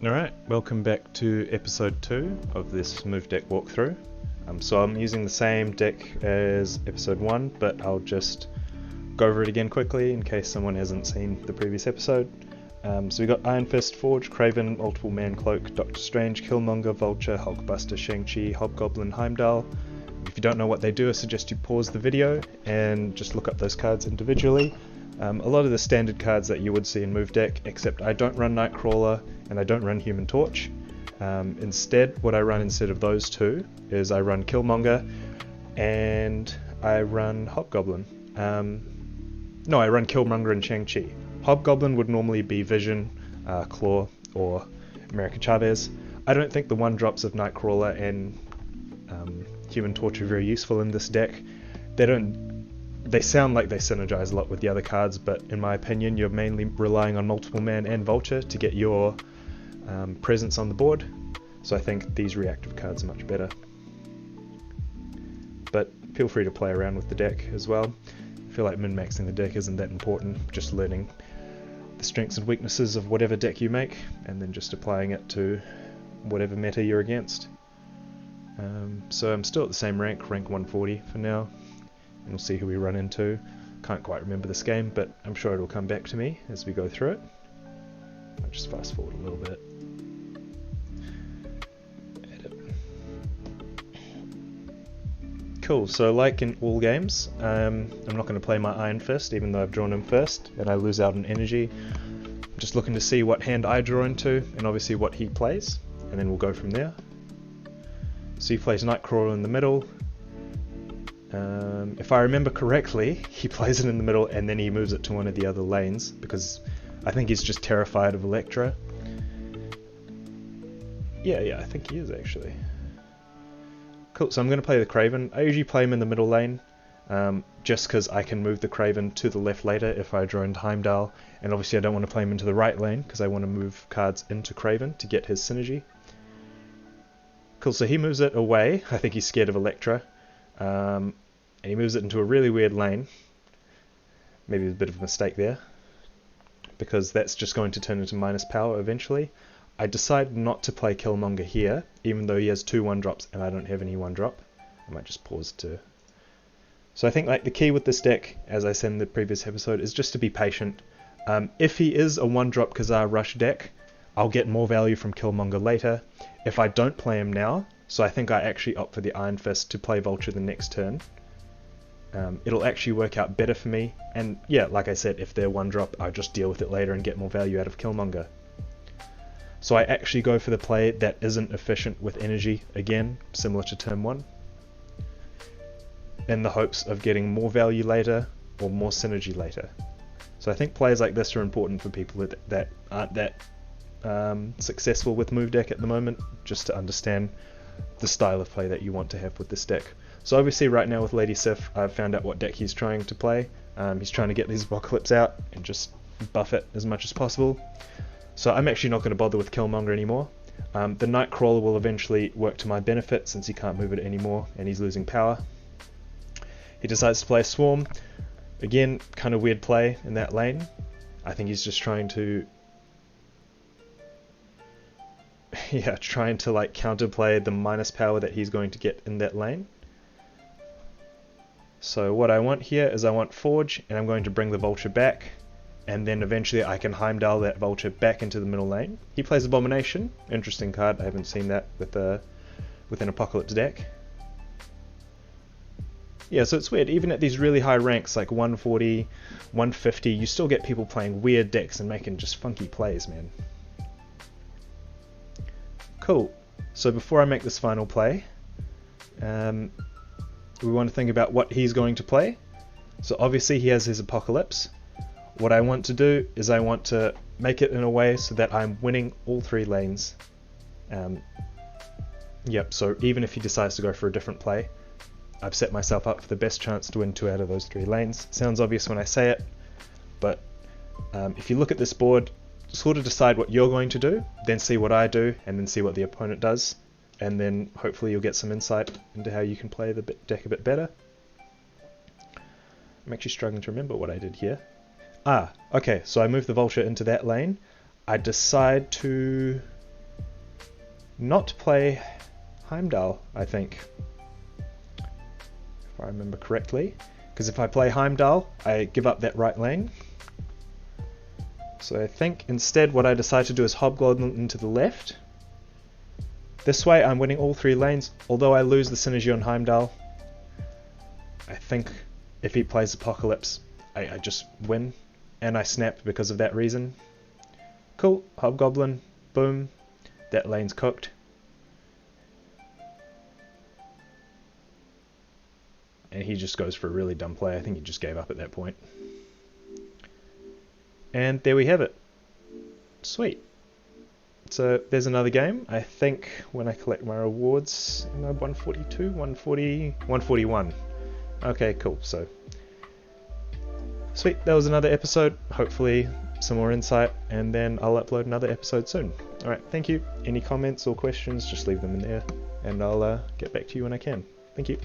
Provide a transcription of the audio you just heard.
Alright, welcome back to episode 2 of this move deck walkthrough. So I'm using the same deck as episode 1, but I'll just go over it again quickly in case someone hasn't seen the previous episode. So we got Iron Fist, Forge, Kraven, Multiple Man, Cloak, Doctor Strange, Killmonger, Vulture, Hulkbuster, Shang-Chi, Hobgoblin, Heimdall. If you don't know what they do, I suggest you pause the video and just look up those cards individually. A lot of the standard cards that you would see in move deck, except I don't run Nightcrawler and I don't run Human Torch. Instead, what I run instead of those two is I run Killmonger and I run Hobgoblin. No, I run Killmonger and Shang-Chi. Hobgoblin would normally be Vision, Claw, or America Chavez. I don't think the 1-drops of Nightcrawler and Human Torch are very useful in this deck. They sound like they synergize a lot with the other cards, but in my opinion you're mainly relying on Multiple Man and Vulture to get your presence on the board, so I think these reactive cards are much better. But feel free to play around with the deck as well. I feel like min-maxing the deck isn't that important, just learning the strengths and weaknesses of whatever deck you make and then just applying it to whatever meta you're against. So I'm still at the same rank 140 for now, and we'll see who we run into. Can't quite remember this game, but I'm sure it'll come back to me as we go through it. I'll just fast forward a little bit. Edit. Cool, so like in all games, I'm not going to play my Iron Fist even though I've drawn him first and I lose out on energy. I'm just looking to see what hand I draw into and obviously what he plays, and then we'll go from there. So he plays Nightcrawler in the middle. If I remember correctly, he plays it in the middle and then he moves it to one of the other lanes because I think he's just terrified of Elektra. Yeah, I think he is actually. Cool, so I'm going to play the Kraven. I usually play him in the middle lane, just because I can move the Kraven to the left later if I draw into Heimdall, and obviously I don't want to play him into the right lane because I want to move cards into Kraven to get his synergy. Cool, so he moves it away. I think he's scared of Elektra. And he moves it into a really weird lane. Maybe there's a bit of a mistake there, because that's just going to turn into minus power eventually. I decided not to play Killmonger here, even though he has 2 1-drops and I don't have any 1-drop. I might just pause to... So I think like the key with this deck, as I said in the previous episode, is just to be patient. If he is a 1-drop Khazar Rush deck, I'll get more value from Killmonger later. If I don't play him now, so I think I actually opt for the Iron Fist to play Vulture the next turn, it'll actually work out better for me. And yeah, like I said, if they're 1-drop, I just deal with it later and get more value out of Killmonger. So I actually go for the play that isn't efficient with energy, again, similar to turn 1, in the hopes of getting more value later or more synergy later. So I think plays like this are important for people that aren't that successful with move deck at the moment, just to understand the style of play that you want to have with this deck. So obviously right now with Lady Sif, I've found out what deck he's trying to play. He's trying to get these Apocalypse out and just buff it as much as possible. So I'm actually not going to bother with Killmonger anymore. The Nightcrawler will eventually work to my benefit since he can't move it anymore and he's losing power. He decides to play Swarm. Again, kind of weird play in that lane. I think he's just trying to like counterplay the minus power that he's going to get in that lane. So what I want here is I want Forge, and I'm going to bring the Vulture back, and then eventually I can Heimdall that Vulture back into the middle lane. He plays Abomination, interesting card, I haven't seen that with an Apocalypse deck. Yeah, so it's weird, even at these really high ranks like 140, 150, you still get people playing weird decks and making just funky plays, man. Cool, so before I make this final play, we want to think about what he's going to play. So obviously he has his Apocalypse. What I want to do is I want to make it in a way so that I'm winning all 3 lanes. Yep, so even if he decides to go for a different play, I've set myself up for the best chance to win 2 out of those 3 lanes. Sounds obvious when I say it, but if you look at this board, sort of decide what you're going to do, then see what I do, and then see what the opponent does, and then hopefully you'll get some insight into how you can play the deck a bit better. I'm actually struggling to remember what I did here. Okay, so I move the Vulture into that lane. I decide to not play Heimdall, I think. If I remember correctly. Because if I play Heimdall, I give up that right lane. So I think instead what I decide to do is Hobgoblin into the left. This way I'm winning all 3 lanes, although I lose the synergy on Heimdall. I think if he plays Apocalypse, I just win, and I snap because of that reason. Cool, Hobgoblin, boom, that lane's cooked. And he just goes for a really dumb play. I think he just gave up at that point. And there we have it. Sweet. So there's another game. I think when I collect my rewards, 142, 140, 141. Okay, cool. So sweet. That was another episode. Hopefully some more insight, and then I'll upload another episode soon. Alright, thank you. Any comments or questions, just leave them in there, and I'll get back to you when I can. Thank you.